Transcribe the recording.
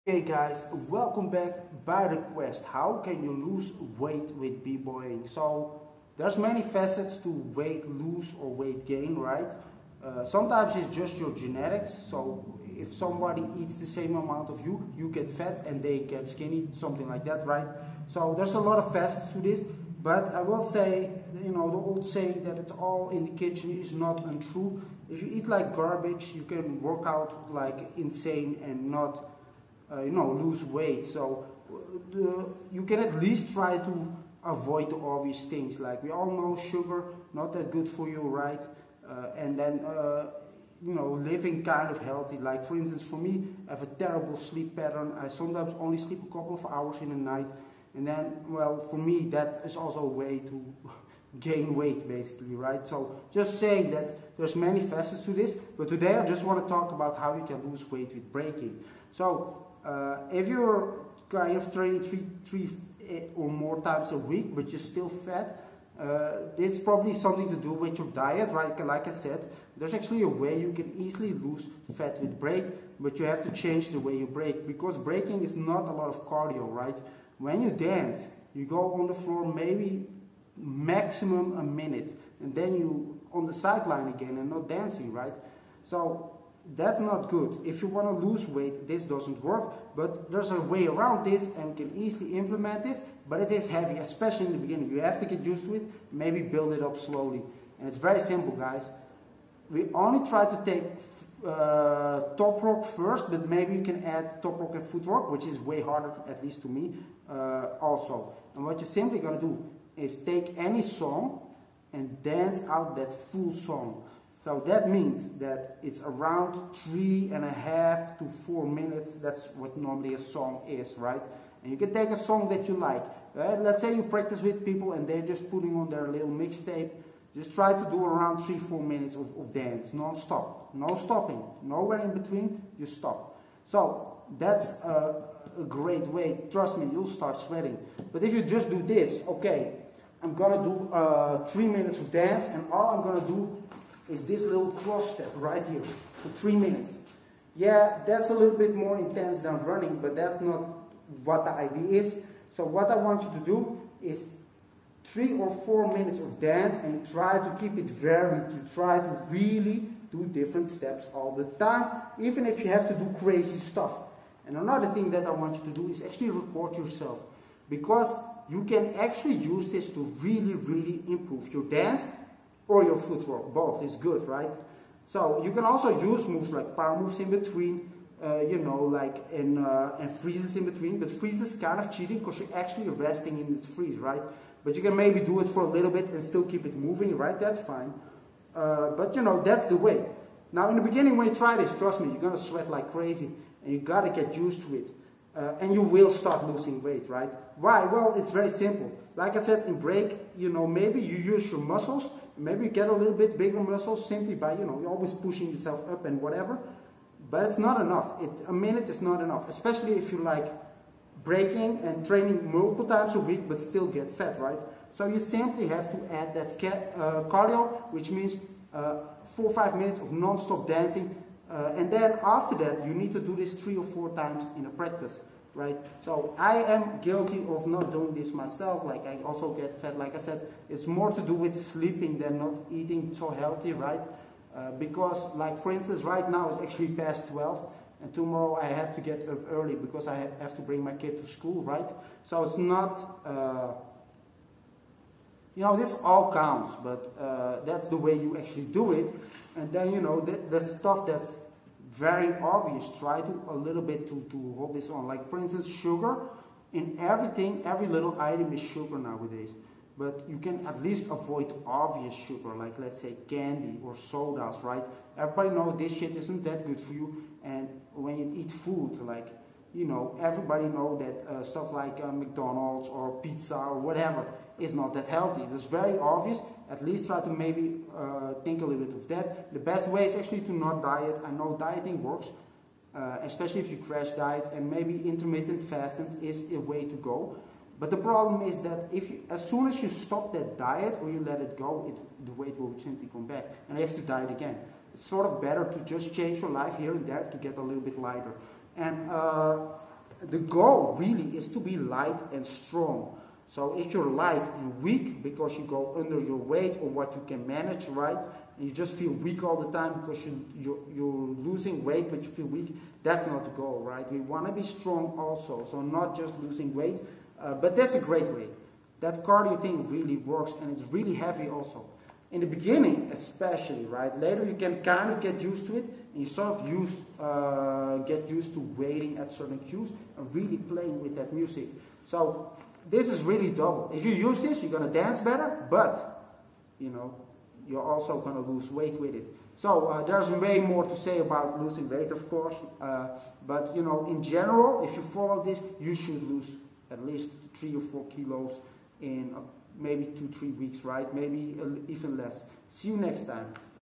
Hey guys, welcome back. By request, how can you lose weight with b-boying? So there's many facets to weight lose or weight gain, right? Sometimes it's just your genetics. So if somebody eats the same amount of you, you get fat and they get skinny, something like that, right? So there's a lot of facets to this, but I will say, the old saying that it's all in the kitchen is not untrue. If you eat like garbage, you can work out like insane and not lose weight. So you can at least try to avoid the obvious things. Like we all know, sugar not that good for you, right? And then living kind of healthy. Like for instance, for me, I have a terrible sleep pattern. I sometimes only sleep a couple of hours in a night, and then, well, for me that is also a way to gain weight, basically, right? So just saying that there's many facets to this, but today I just want to talk about how you can lose weight with breaking. So if you're kind of training three or more times a week, but you're still fat, this is probably something to do with your diet, right? Like I said, there's actually a way you can easily lose fat with break, but you have to change the way you break, because breaking is not a lot of cardio, right? When you dance, you go on the floor maybe maximum a minute, and then you on the sideline again and not dancing, right? So that's not good. If you want to lose weight, this doesn't work, but there's a way around this and you can easily implement this, but it is heavy, especially in the beginning. You have to get used to it, maybe build it up slowly. And it's very simple, guys. We only try to take top rock first, but maybe you can add top rock and footwork, which is way harder, at least to me, also. And what you're simply going to do is take any song and dance out that full song. So that means that it's around 3.5 to 4 minutes. That's what normally a song is, right? And you can take a song that you like. Let's say you practice with people and they're just putting on their little mixtape. Just try to do around 3-4 minutes of dance, non-stop. No stopping, nowhere in between, you stop. So that's a great way. Trust me, you'll start sweating. But if you just do this, okay, I'm gonna do 3 minutes of dance, and all I'm gonna do is this little cross step right here for 3 minutes. Yeah, that's a little bit more intense than running, but that's not what the idea is. So what I want you to do is 3 or 4 minutes of dance, and try to keep it varied. You try to really do different steps all the time, even if you have to do crazy stuff. And another thing that I want you to do is actually record yourself, because you can actually use this to really improve your dance or your footwork. Both is good, right? So you can also use moves like power moves in between, and freezes in between. But freeze is kind of cheating because you're actually resting in its freeze, right? But you can maybe do it for a little bit and still keep it moving, right? That's fine. But that's the way. Now in the beginning when you try this, trust me, you're gonna sweat like crazy, and you gotta get used to it. And you will start losing weight, right? Why? Well, it's very simple. Like I said, in break, maybe you use your muscles. Maybe you get a little bit bigger muscles simply by, you're always pushing yourself up and whatever. But it's not enough. A minute is not enough, especially if you like breaking and training multiple times a week but still get fat, right? So you simply have to add that cardio, which means 4 or 5 minutes of non-stop dancing. And then after that, you need to do this 3 or 4 times in a practice, right? So I am guilty of not doing this myself. Like I also get fat. Like I said, it's more to do with sleeping than not eating so healthy, right? Because like for instance, right now it's actually past 12, and tomorrow I had to get up early because I have to bring my kid to school, right? So it's not, this all counts, but that's the way you actually do it. And then, the stuff that's very obvious, try to a little bit to hold this on. Like for instance, sugar. In everything, every little item is sugar nowadays. But you can at least avoid obvious sugar, like let's say candy or sodas, right? Everybody knows this shit isn't that good for you. And when you eat food, like, everybody knows that stuff like McDonald's or pizza or whatever is not that healthy. It's very obvious. At least try to maybe think a little bit of that. The best way is actually to not diet. I know dieting works, especially if you crash diet, and maybe intermittent fasting is a way to go. But the problem is that as soon as you stop that diet or you let it go, the weight will simply come back, and you have to diet again. It's sort of better to just change your life here and there to get a little bit lighter. And the goal really is to be light and strong. So if you're light and weak because you go under your weight or what you can manage, right, and you just feel weak all the time because you're losing weight but you feel weak, that's not the goal, right? We want to be strong also, so not just losing weight, but that's a great way. That cardio thing really works, and it's really heavy also. In the beginning especially, right? Later you can kind of get used to it, and you sort of get used to waiting at certain cues and really playing with that music. So this is really double. If you use this, you're going to dance better, but, you know, you're also going to lose weight with it. So there's way more to say about losing weight, of course, but, you know, in general, if you follow this, you should lose at least 3 or 4 kilos in maybe 2-3 weeks, right? Maybe even less. See you next time.